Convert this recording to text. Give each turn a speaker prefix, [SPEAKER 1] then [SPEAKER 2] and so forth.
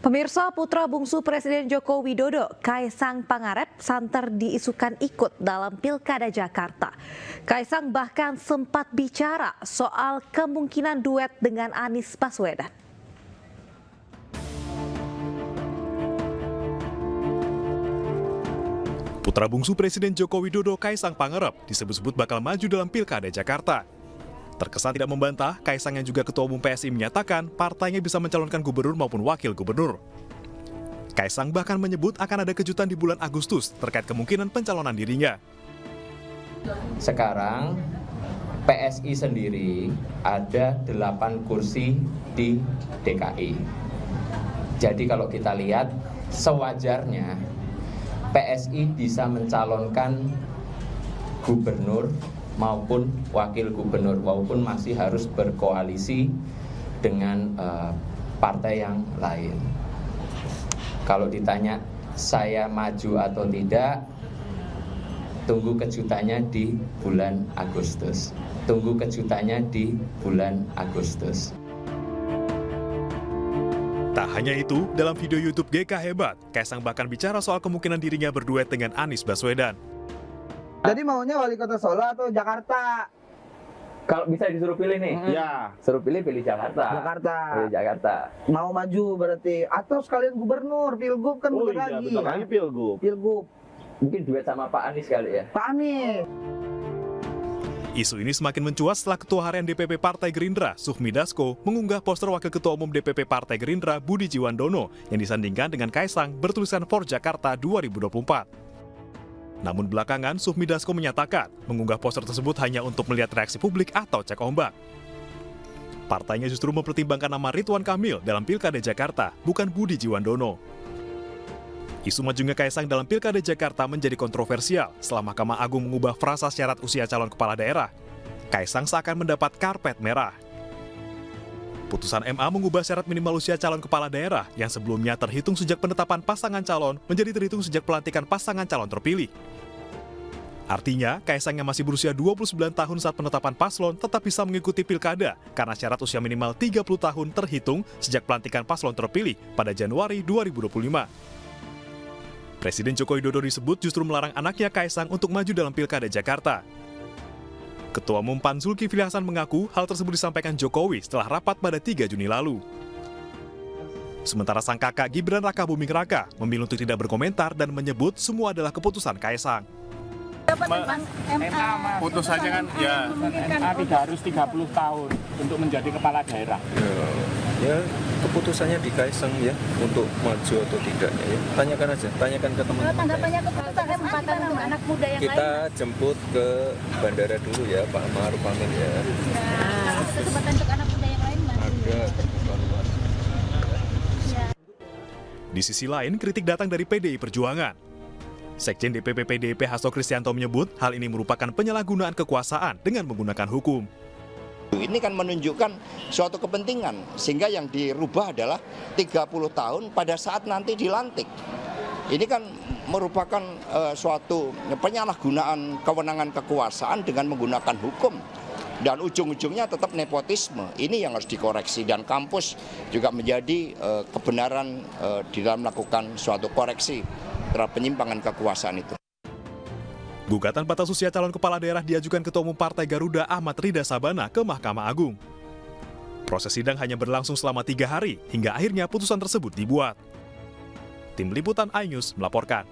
[SPEAKER 1] Pemirsa, putra bungsu Presiden Joko Widodo, Kaisang Pangarep, santer diisukan ikut dalam Pilkada Jakarta. Kaisang bahkan sempat bicara soal kemungkinan duet dengan Anies Baswedan.
[SPEAKER 2] Putra bungsu Presiden Joko Widodo, Kaisang Pangarep, disebut-sebut bakal maju dalam Pilkada Jakarta. Terkesan tidak membantah, Kaisang yang juga Ketua Umum PSI menyatakan partainya bisa mencalonkan gubernur maupun wakil gubernur. Kaisang bahkan menyebut akan ada kejutan di bulan Agustus terkait kemungkinan pencalonan dirinya.
[SPEAKER 3] Sekarang PSI sendiri ada 8 kursi di DKI. Jadi kalau kita lihat sewajarnya PSI bisa mencalonkan gubernur maupun wakil gubernur, walaupun masih harus berkoalisi dengan partai yang lain. Kalau ditanya saya maju atau tidak, tunggu kejutannya di bulan Agustus. Tunggu kejutannya di bulan Agustus.
[SPEAKER 2] Tak hanya itu, dalam video YouTube GK Hebat, Kaisang bahkan bicara soal kemungkinan dirinya berduet dengan Anies Baswedan.
[SPEAKER 4] Jadi maunya wali kota Solo atau Jakarta?
[SPEAKER 3] Kalau bisa disuruh pilih nih,
[SPEAKER 4] Ya,
[SPEAKER 3] suruh pilih Jakarta.
[SPEAKER 4] Jakarta.
[SPEAKER 3] Pilih Jakarta.
[SPEAKER 4] Mau maju berarti atau sekalian gubernur, pilgub kan
[SPEAKER 5] Oh
[SPEAKER 4] bentar
[SPEAKER 5] iya,
[SPEAKER 4] lagi.
[SPEAKER 5] bentar lagi pilgub.
[SPEAKER 4] Pilgub.
[SPEAKER 3] Mungkin duet sama Pak Anies kali ya.
[SPEAKER 4] Pak Anies.
[SPEAKER 2] Isu ini semakin mencuat setelah Ketua Harian DPP Partai Gerindra, Sufmi Dasko, mengunggah poster Wakil Ketua Umum DPP Partai Gerindra, Budi Jiwandono, yang disandingkan dengan Kaisang bertuliskan For Jakarta 2024. Namun belakangan, Sufmi Dasko menyatakan mengunggah poster tersebut hanya untuk melihat reaksi publik atau cek ombak. Partainya justru mempertimbangkan nama Ridwan Kamil dalam Pilkada Jakarta, bukan Budi Jiwandono. Isu majunya Kaisang dalam Pilkada Jakarta menjadi kontroversial setelah Mahkamah Agung mengubah frasa syarat usia calon kepala daerah. Kaisang seakan mendapat karpet merah. Putusan MA mengubah syarat minimal usia calon kepala daerah yang sebelumnya terhitung sejak penetapan pasangan calon menjadi terhitung sejak pelantikan pasangan calon terpilih. Artinya, Kaisang yang masih berusia 29 tahun saat penetapan paslon tetap bisa mengikuti pilkada karena syarat usia minimal 30 tahun terhitung sejak pelantikan paslon terpilih pada Januari 2025. Presiden Joko Widodo disebut justru melarang anaknya Kaisang untuk maju dalam Pilkada Jakarta. Ketua Umum PAN Zulkifli Hasan mengaku hal tersebut disampaikan Jokowi setelah rapat pada 3 Juni lalu. Sementara sang kakak Gibran Rakabuming Raka memilih untuk tidak berkomentar dan menyebut semua adalah keputusan Kaisang.
[SPEAKER 5] Putusannya kan ya MA tidak harus 30 tahun untuk menjadi kepala daerah.
[SPEAKER 6] Ya keputusannya di Kaisang ya untuk maju atau tidaknya ya. Tanyakan aja, tanyakan ke teman-teman.
[SPEAKER 7] Tanggapannya keputusan kesempatan untuk anak muda yang
[SPEAKER 6] Kita
[SPEAKER 7] lain.
[SPEAKER 6] jemput ke bandara dulu ya Pak Ma'ruf Amin ya.
[SPEAKER 7] Kesempatan untuk anak muda yang lain Mas.
[SPEAKER 6] Ada terbuka luas.
[SPEAKER 2] Di sisi lain, kritik datang dari PDI Perjuangan. Sekjen DPP PDIP Hasto Kristianto menyebut hal ini merupakan penyalahgunaan kekuasaan dengan menggunakan hukum.
[SPEAKER 8] Ini kan menunjukkan suatu kepentingan, sehingga yang dirubah adalah 30 tahun pada saat nanti dilantik. Ini kan merupakan suatu penyalahgunaan kewenangan kekuasaan dengan menggunakan hukum. Dan ujung-ujungnya tetap nepotisme. Ini yang harus dikoreksi dan kampus juga menjadi kebenaran di dalam melakukan suatu koreksi terhadap penyimpangan kekuasaan itu.
[SPEAKER 2] Gugatan batas usia calon kepala daerah diajukan Ketua Umum Partai Garuda Ahmad Rida Sabana ke Mahkamah Agung. Proses sidang hanya berlangsung selama 3 hari hingga akhirnya putusan tersebut dibuat. Tim Liputan iNews melaporkan.